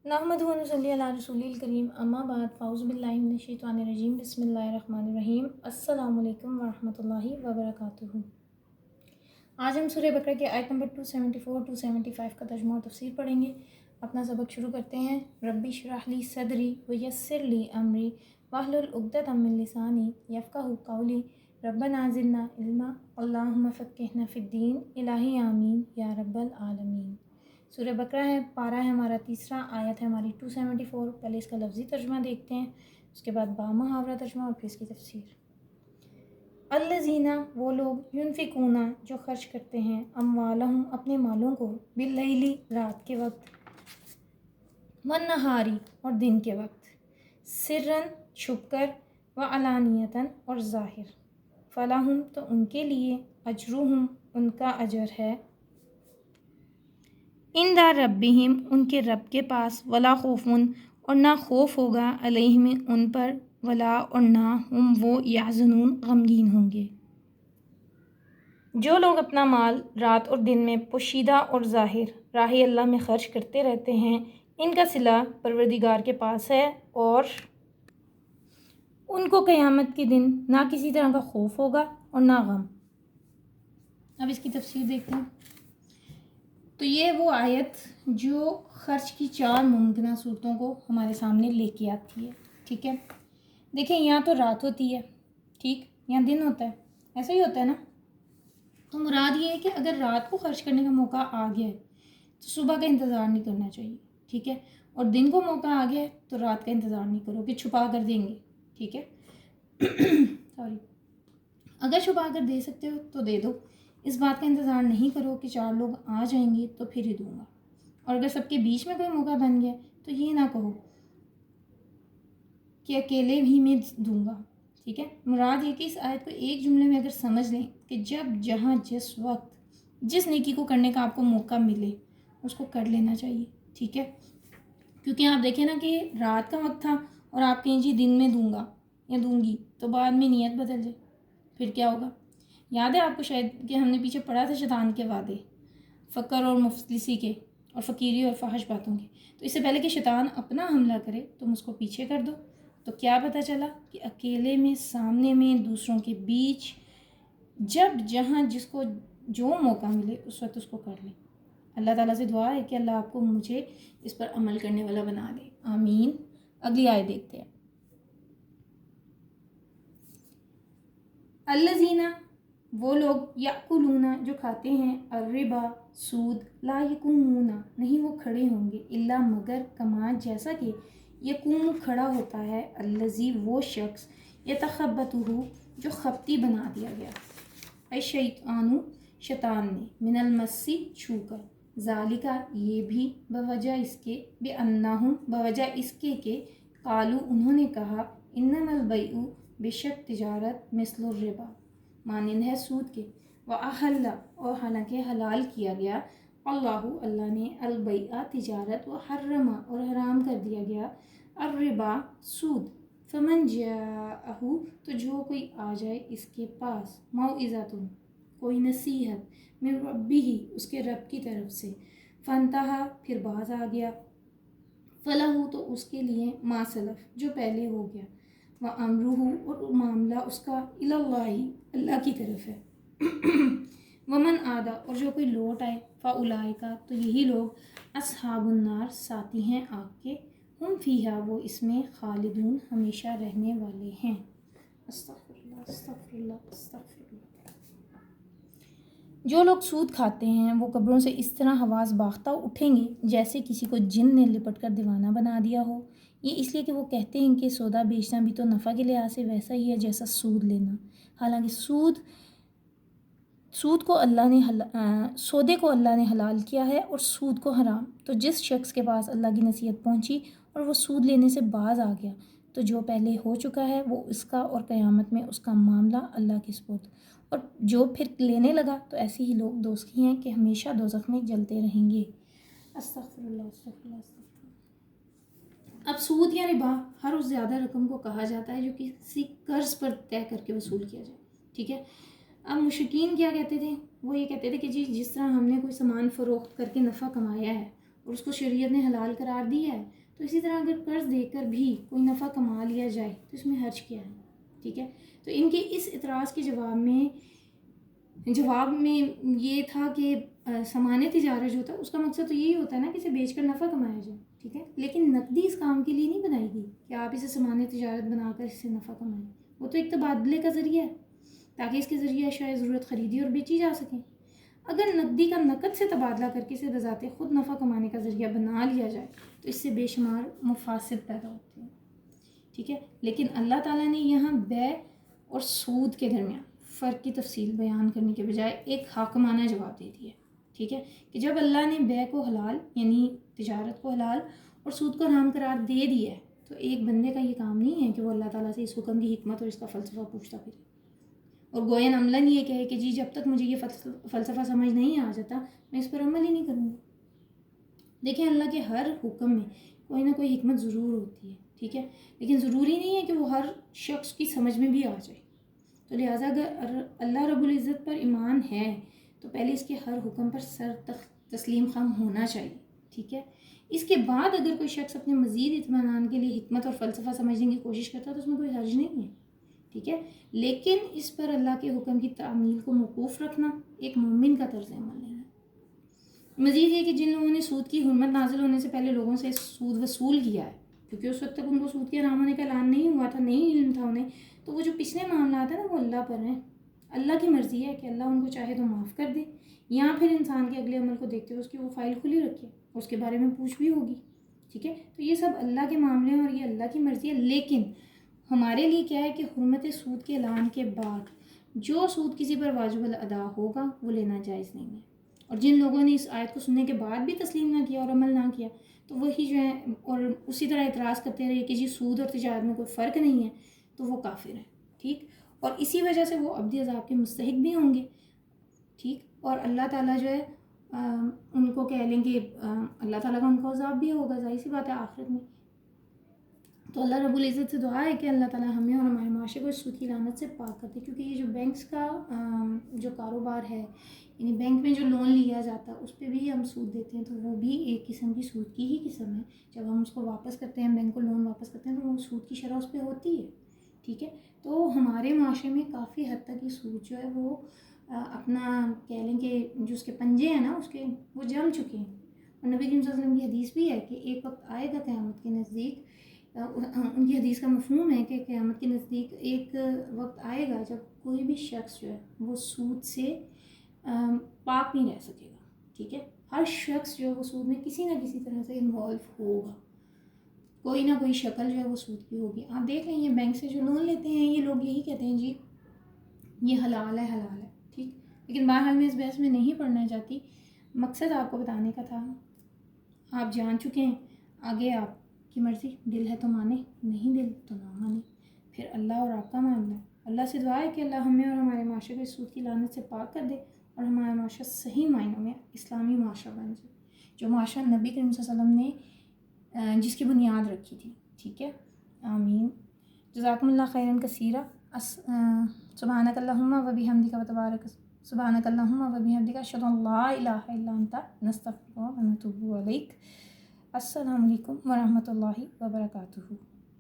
नहमदुहु व नसल्ली अला रसूलिल करीम अम्मा बाद फ़ाउज़ु बिल्लाहि मिनश शैतानिर रजीम बिस्मिल्लाहिर रहमानिर रहीम अस्सलामु अलैकुम व रहमतुल्लाहि व बरकातुहू। आज हम सूरह बकरा के आयत नंबर 274 275 का तर्जुमा और तफसीर पढ़ेंगे। अपना सबक शुरू करते हैं। रब्बी इश्रह ली सदरी व यस्सिर ली अमरी वहलुल उक़दतम मिन लिसानी यफ़क़हू क़ौली रब्बना ज़िदना इल्मा अल्लाहुम्मा फ़क़्क़िहना फ़िद्दीन इलाही आमीन या रब्बल आलमीन। सूरह बकरा है, पारा है हमारा तीसरा, आयत है हमारी 274। पहले इसका लफ्ज़ी तर्जुमा देखते हैं, उसके बाद बामुहावरा तर्जुमा और फिर इसकी तफसीर। अल्लज़ीना वो लोग युनफ़िकूना जो खर्च करते हैं अम्वालहुम अपने मालों को बिल्लैली रात के वक्त वन्नहारी और दिन के वक्त सिर्रन छुपकर व अलानियतन और ज़ाहिर फ़लाहुम तो उनके लिए अजरुहुम उनका अजर है इंदा रब्बिहिम उनके रब के पास वला खौफुन और ना खौफ होगा अलैहिम उन पर वला और ना हम वो याज़नून गमगीन होंगे। जो लोग अपना माल रात और दिन में पोशीदा और ज़ाहिर राह अल्लाह में खर्च करते रहते हैं, इनका सिला परवरदिगार के पास है और उनको क़यामत के दिन ना किसी तरह का खौफ होगा और ना गम। अब इसकी तफसीर देखते हैं। तो ये वो आयत जो खर्च की चार मुमकिन सूरतों को हमारे सामने लेके आती है। ठीक है, देखें यहाँ तो रात होती है, ठीक, यहाँ दिन होता है, ऐसा ही होता है ना। तो मुराद ये है कि अगर रात को खर्च करने का मौका आ गया है तो सुबह का इंतज़ार नहीं करना चाहिए। ठीक है, और दिन को मौका आ गया है तो रात का इंतज़ार नहीं करो कि छुपा कर देंगे। ठीक है सॉरी, अगर छुपा कर दे सकते हो तो दे दो। इस बात का इंतज़ार नहीं करो कि चार लोग आ जाएंगे तो फिर ही दूंगा। और अगर सबके बीच में कोई मौका बन गया तो ये ना कहो कि अकेले भी मैं दूंगा। ठीक है, मुराद ये कि इस आयत को एक जुमले में अगर समझ लें कि जब जहाँ जिस वक्त जिस नेकी को करने का आपको मौका मिले उसको कर लेना चाहिए। ठीक है, क्योंकि आप देखें ना कि रात का वक्त था और आप कहें जी दिन में दूंगा या दूंगी, तो बाद में नीयत बदल जाए, फिर क्या होगा। याद है आपको शायद कि हमने पीछे पढ़ा था शैतान के वादे, फ़क्र और मुफलिसी के और फ़कीरी और फहश बातों के। तो इससे पहले कि शैतान अपना हमला करे तुम उसको पीछे कर दो। तो क्या पता चला कि अकेले में, सामने में, दूसरों के बीच, जब जहाँ जिसको जो मौका मिले उस वक्त उसको कर लें। अल्लाह ताला से दुआ है कि अल्लाह आपको मुझे इस पर अमल करने वाला बना दे, आमीन। अगली आयत देखते हैं। अल्लज़ीना वो लोग याकुलूना जो खाते हैं अर्रिबा सूद ला यकुमूना नहीं वो खड़े होंगे इल्ला मगर कमा जैसा कि यकूम खड़ा होता है अल्लज़ी वो शख्स यतखब्बतुहु जो खपती बना दिया गया ऐ शैतानु शैतान ने मिनल मस्सी छूकर ज़ालिका ये भी बवजह इसके बेअन्नाहुम बवजह इसके के कालू उन्होंने कहा इन्नमल बैउ बेशक तिजारत मिस्लुर रिबा मानिंद है सूद के व अहल्ला और हालांकि हलाल किया गया अल्लाहु अल्लाह ने अलबैआ तिजारत व हर्रमा और हराम कर दिया गया अर्रिबा सूद फमन जाअहु तो जो कोई आ जाए इसके पास मौइज़तुन कोई नसीहत मिन रब्बिही उसके रब की तरफ से फंतहा फिर बाज आ गया फलहू तो उसके लिए मासलफ जो पहले हो गया व अमरुहु और मामला उसका इलल्लाही अल्लाह की तरफ है वमन आदा और जो कोई लौट आए फ़उलाइका तो यही लोग अस्हाबुन्नार साथी हैं आग के हम फीहा वो इसमें खालिदून हमेशा रहने वाले हैं। अस्तग़फिरुल्लाह अस्तग़फिरुल्लाह अस्तग़फिरुल्लाह। जो लोग सूद खाते हैं वो कब्रों से इस तरह हवास बाख्ता उठेंगे जैसे किसी को जिन ने लिपट कर दीवाना बना दिया हो। ये इसलिए कि वो कहते हैं कि सौदा बेचना भी तो नफ़ा के लिहाज से वैसा ही है जैसा सूद लेना। हालांकि सूद को अल्लाह ने सौदे को अल्लाह ने हलाल किया है और सूद को हराम। तो जिस शख्स के पास अल्लाह की नसीहत पहुंची और वो सूद लेने से बाज आ गया तो जो पहले हो चुका है वो इसका और क़यामत में उसका मामला अल्लाह के सुपुर्द। और जो फिर लेने लगा तो ऐसे ही लोग दोज़खी हैं कि हमेशा दोज़ख में जलते रहेंगे। अस्तग़फिरुल्लाह अस्तग़फिरुल्लाह अस्तग़फिरुल्लाह। अब सूद या रिबा हर उस ज़्यादा रकम को कहा जाता है जो किसी कर्ज़ पर तय करके वसूल किया जाए। ठीक है, अब मुशरिकीन क्या कहते थे, वो ये कहते थे कि जी जिस तरह हमने कोई सामान फ़रोख्त करके नफ़ा कमाया है اور اس کو شریعت نے حلال قرار دیا ہے، تو اسی طرح اگر قرض دے کر بھی کوئی نفع کما لیا جائے تو اس میں حرج کیا ہے؟ ٹھیک ہے، تو ان کے اس اعتراض کے جواب میں یہ تھا کہ سامان تجارت جو ہوتا ہے اس کا مقصد تو یہی ہوتا ہے نا کہ اسے بیچ کر نفع کمایا جائے، ٹھیک ہے، لیکن نقدی اس کام کے لیے نہیں بنائی گئی کہ آپ اسے سامان تجارت بنا کر اس سے نفع کمائیں، وہ تو ایک تبادلے کا ذریعہ ہے تاکہ اس کے ذریعے اشیاء ضرورت خریدی اور بیچی جا سکیں۔ اگر نقدی کا نقد سے تبادلہ کر کے اسے بذات خود نفع کمانے کا ذریعہ بنا لیا جائے تو اس سے بے شمار مفاسد پیدا ہوتے ہیں، ٹھیک ہے، لیکن اللہ تعالیٰ نے یہاں بیع اور سود کے درمیان فرق کی تفصیل بیان کرنے کے بجائے ایک حاکمانہ جواب دے دیا، ٹھیک ہے، کہ جب اللہ نے بیع کو حلال یعنی تجارت کو حلال اور سود کو حرام قرار دے دیا ہے تو ایک بندے کا یہ کام نہیں ہے کہ وہ اللہ تعالیٰ سے اس حکم کی حکمت اور اس کا فلسفہ پوچھتا پھرے اور گویا عملاً یہ کہے کہ جی جب تک مجھے یہ فلسفہ سمجھ نہیں آ جاتا میں اس پر عمل ہی نہیں کروں گا۔ دیکھیں اللہ کے ہر حکم میں کوئی نہ کوئی حکمت ضرور ہوتی ہے، ٹھیک ہے، لیکن ضروری نہیں ہے کہ وہ ہر شخص کی سمجھ میں بھی آ جائے، تو لہٰذا اگر اللہ رب العزت پر ایمان ہے تو پہلے اس کے ہر حکم پر تسلیم خم ہونا چاہیے، ٹھیک ہے، اس کے بعد اگر کوئی شخص اپنے مزید اطمینان کے لیے حکمت اور فلسفہ سمجھنے کی کوشش کرتا ہے تو اس میں کوئی حرج نہیں ہے، ٹھیک ہے، لیکن اس پر اللہ کے حکم کی تعمیل کو موقوف رکھنا ایک مومن کا طرز عمل نہیں ہے۔ مزید یہ کہ جن لوگوں نے سود کی حرمت نازل ہونے سے پہلے لوگوں سے سود وصول کیا ہے کیونکہ اس وقت تک ان کو سود کے حرام ہونے کا اعلان نہیں ہوا تھا، نہیں علم تھا انہیں، تو وہ جو پچھلے معاملات ہیں نا وہ اللہ پر ہیں، اللہ کی مرضی ہے کہ اللہ ان کو چاہے تو معاف کر دے یا پھر انسان کے اگلے عمل کو دیکھتے ہوئے اس کی وہ فائل کھلی رکھے، اس کے بارے میں پوچھ بھی ہوگی، ٹھیک ہے، تو یہ سب اللہ کے معاملے ہیں اور یہ اللہ کی مرضی ہے، لیکن ہمارے لیے کیا ہے کہ حرمت سود کے اعلان کے بعد جو سود کسی پر واجب الادا ہوگا وہ لینا جائز نہیں ہے، اور جن لوگوں نے اس آیت کو سننے کے بعد بھی تسلیم نہ کیا اور عمل نہ کیا تو وہی جو ہے اور اسی طرح اعتراض کرتے رہے کہ جی سود اور تجارت میں کوئی فرق نہیں ہے تو وہ کافر ہیں، ٹھیک، اور اسی وجہ سے وہ ابدی عذاب کے مستحق بھی ہوں گے، ٹھیک، اور اللہ تعالیٰ جو ہے ان کو کہہ لیں کہ اللہ تعالیٰ کا ان کو عذاب بھی ہوگا، ظاہر سی بات ہے آخرت میں۔ تو اللہ رب العزت سے دعا ہے کہ اللہ تعالیٰ ہمیں اور ہمارے معاشرے کو اس سود کی لعنت سے پاک کرتے، کیونکہ یہ جو بینکس کا جو کاروبار ہے یعنی بینک میں جو لون لیا جاتا ہے اس پہ بھی ہم سود دیتے ہیں تو وہ بھی ایک قسم کی سود کی ہی قسم ہے، جب ہم اس کو واپس کرتے ہیں بینک کو لون واپس کرتے ہیں تو وہ سود کی شرح اس پہ ہوتی ہے، ٹھیک ہے، تو ہمارے معاشرے میں کافی حد تک یہ سود جو ہے وہ اپنا کہہ لیں کہ جو اس کے پنجے ہیں نا اس کے وہ جم چکے ہیں، اور نبی کریم صلی اللہ علیہ وسلم کی حدیث بھی ہے کہ ایک وقت آئے گا قیامت کے نزدیک، ان کی حدیث کا مفہوم ہے کہ قیامت کے نزدیک ایک وقت آئے گا جب کوئی بھی شخص جو ہے وہ سود سے پاک نہیں رہ سکے گا، ٹھیک ہے، ہر شخص جو ہے وہ سود میں کسی نہ کسی طرح سے انوالو ہوگا، کوئی نہ کوئی شکل جو ہے وہ سود کی ہوگی۔ آپ دیکھ لیں یہ بینک سے جو لون لیتے ہیں یہ لوگ یہی کہتے ہیں جی یہ حلال ہے حلال ہے، ٹھیک، لیکن بہرحال میں اس بحث میں نہیں پڑھنا چاہتی، مقصد آپ کو بتانے کا تھا، آپ جان چکے ہیں، آگے آپ کی مرضی، دل ہے تو مانے، نہیں دل تو نہ مانے، پھر اللہ اور آپ کا معاملہ ہے۔ اللہ سے دعا ہے کہ اللہ ہمیں اور ہمارے معاشرے کو اس سود کی لعنت سے پاک کر دے اور ہمارا معاشرہ صحیح معنوں میں اسلامی معاشرہ بن جائے، جو معاشرہ نبی کریم صلی اللہ علیہ وسلم نے جس کی بنیاد رکھی تھی، ٹھیک ہے، آمین۔ جزاکم اللہ خیرا کثیرا، سبحانک اللہم و بحمدک و تبارک سبحانک اللہم و بحمدک اشہد ان لا الہ الا انت نستغفرک و نتوب الیک۔ السلام علیکم ورحمۃ اللہ وبرکاتہ۔